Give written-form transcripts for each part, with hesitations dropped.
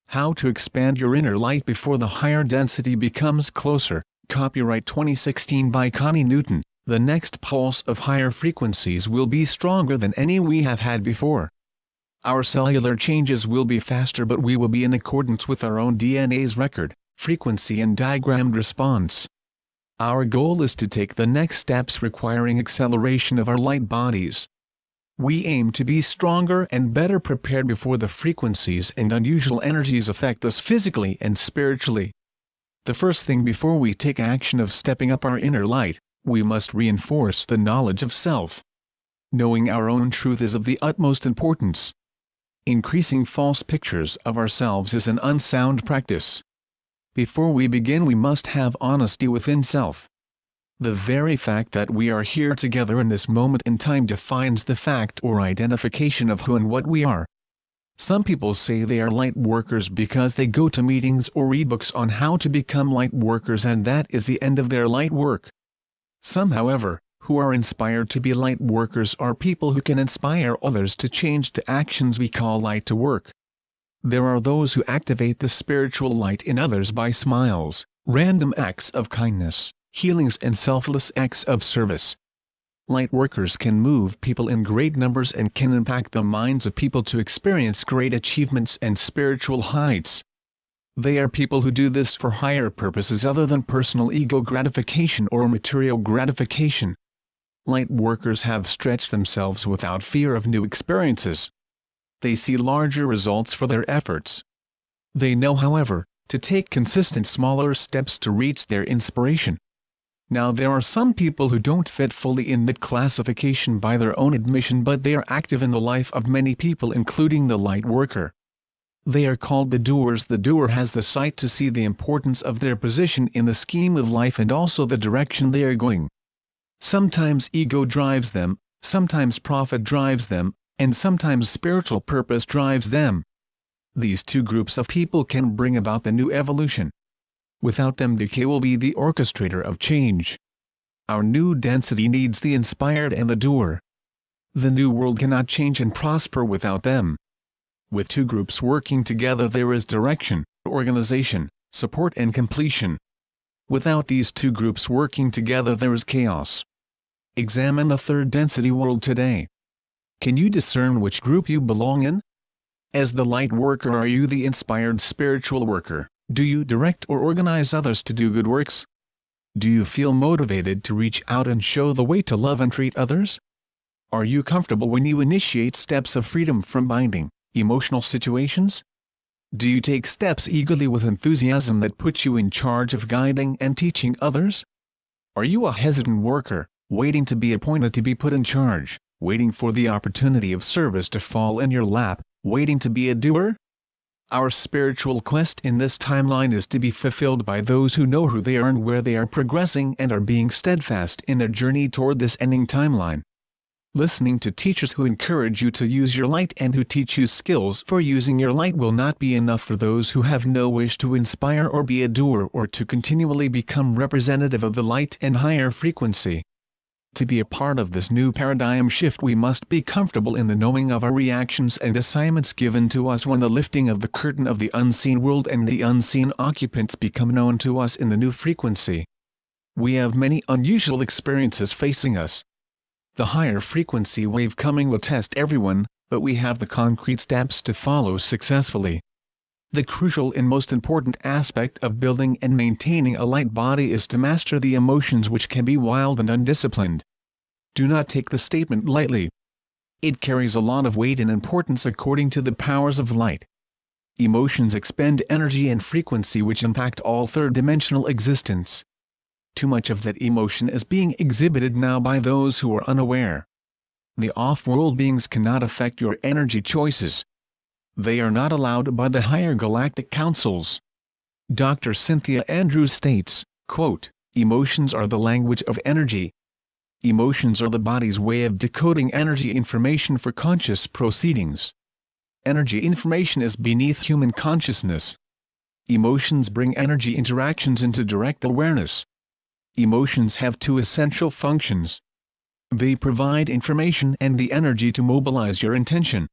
How to expand your inner light before the higher density becomes closer. Copyright 2016 by Connie Newton. The next pulse of higher frequencies will be stronger than any we have had before. Our cellular changes will be faster, but we will be in accordance with our own DNA's record, frequency and diagrammed response. Our goal is to take the next steps requiring acceleration of our light bodies. We aim to be stronger and better prepared before the frequencies and unusual energies affect us physically and spiritually. The first thing before we take action of stepping up our inner light, we must reinforce the knowledge of self. Knowing our own truth is of the utmost importance. Increasing false pictures of ourselves is an unsound practice. Before we begin, we must have honesty within self. The very fact that we are here together in this moment in time defines the fact or identification of who and what we are. Some people say they are light workers because they go to meetings or read books on how to become light workers, and that is the end of their light work. Some, however, who are inspired to be light workers are people who can inspire others to change to actions we call light to work. There are those who activate the spiritual light in others by smiles, random acts of kindness, healings and selfless acts of service. Light workers can move people in great numbers and can impact the minds of people to experience great achievements and spiritual heights. They are people who do this for higher purposes other than personal ego gratification or material gratification. Light workers have stretched themselves without fear of new experiences. They see larger results for their efforts. They know, however, to take consistent smaller steps to reach their inspiration. Now, there are some people who don't fit fully in that classification by their own admission, but they are active in the life of many people, including the light worker. They are called the doers. The doer has the sight to see the importance of their position in the scheme of life and also the direction they are going. Sometimes ego drives them, sometimes profit drives them, and sometimes spiritual purpose drives them. These two groups of people can bring about the new evolution. Without them, decay will be the orchestrator of change. Our new density needs the inspired and the doer. The new world cannot change and prosper without them. With two groups working together, there is direction, organization, support and completion. Without these two groups working together, there is chaos. Examine the third density world today. Can you discern which group you belong in? As the light worker, are you the inspired spiritual worker? Do you direct or organize others to do good works? Do you feel motivated to reach out and show the way to love and treat others? Are you comfortable when you initiate steps of freedom from binding, emotional situations? Do you take steps eagerly with enthusiasm that puts you in charge of guiding and teaching others? Are you a hesitant worker, waiting to be appointed to be put in charge, waiting for the opportunity of service to fall in your lap, waiting to be a doer? Our spiritual quest in this timeline is to be fulfilled by those who know who they are and where they are progressing and are being steadfast in their journey toward this ending timeline. Listening to teachers who encourage you to use your light and who teach you skills for using your light will not be enough for those who have no wish to inspire or be a doer or to continually become representative of the light and higher frequency. To be a part of this new paradigm shift, we must be comfortable in the knowing of our reactions and assignments given to us when the lifting of the curtain of the unseen world and the unseen occupants become known to us in the new frequency. We have many unusual experiences facing us. The higher frequency wave coming will test everyone, but we have the concrete steps to follow successfully. The crucial and most important aspect of building and maintaining a light body is to master the emotions, which can be wild and undisciplined. Do not take the statement lightly. It carries a lot of weight and importance according to the powers of light. Emotions expend energy and frequency which impact all third-dimensional existence. Too much of that emotion is being exhibited now by those who are unaware. The off-world beings cannot affect your energy choices. They are not allowed by the higher galactic councils. Dr. Cynthia Andrews states, quote, "Emotions are the language of energy. Emotions are the body's way of decoding energy information for conscious proceedings. Energy information is beneath human consciousness. Emotions bring energy interactions into direct awareness. Emotions have two essential functions. They provide information and the energy to mobilize your intention.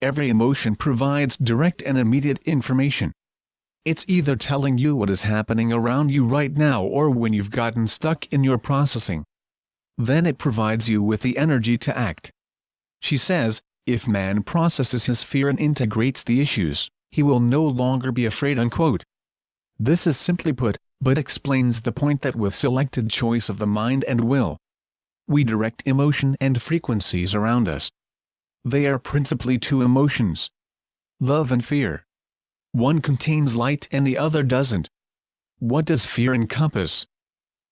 Every emotion provides direct and immediate information. It's either telling you what is happening around you right now or when you've gotten stuck in your processing. Then it provides you with the energy to act. She says, if man processes his fear and integrates the issues, he will no longer be afraid. Unquote. This is simply put, but explains the point that with selected choice of the mind and will, we direct emotion and frequencies around us. They are principally two emotions: love and fear. One contains light and the other doesn't. What does fear encompass?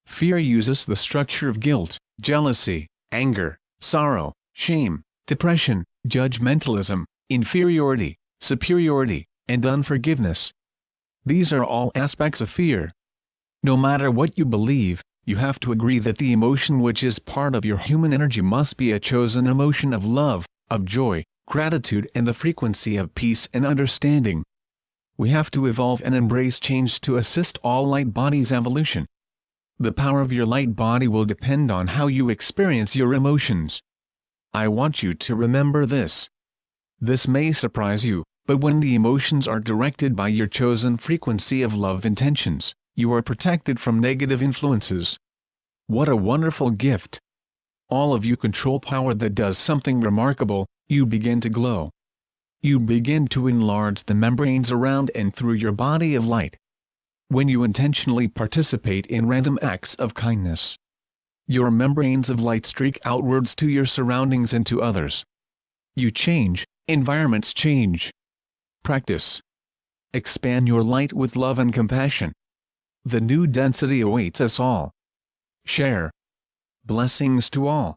Fear uses the structure of guilt, jealousy, anger, sorrow, shame, depression, judgmentalism, inferiority, superiority, and unforgiveness. These are all aspects of fear. No matter what you believe, you have to agree that the emotion which is part of your human energy must be a chosen emotion of love, of joy, gratitude, and the frequency of peace and understanding. We have to evolve and embrace change to assist all light bodies' evolution. The power of your light body will depend on how you experience your emotions. I want you to remember this. This may surprise you, but when the emotions are directed by your chosen frequency of love intentions, you are protected from negative influences. What a wonderful gift! All of you control power that does something remarkable. You begin to glow. You begin to enlarge the membranes around and through your body of light. When you intentionally participate in random acts of kindness, your membranes of light streak outwards to your surroundings and to others. You change, environments change. Practice. Expand your light with love and compassion. The new density awaits us all. Share. Blessings to all.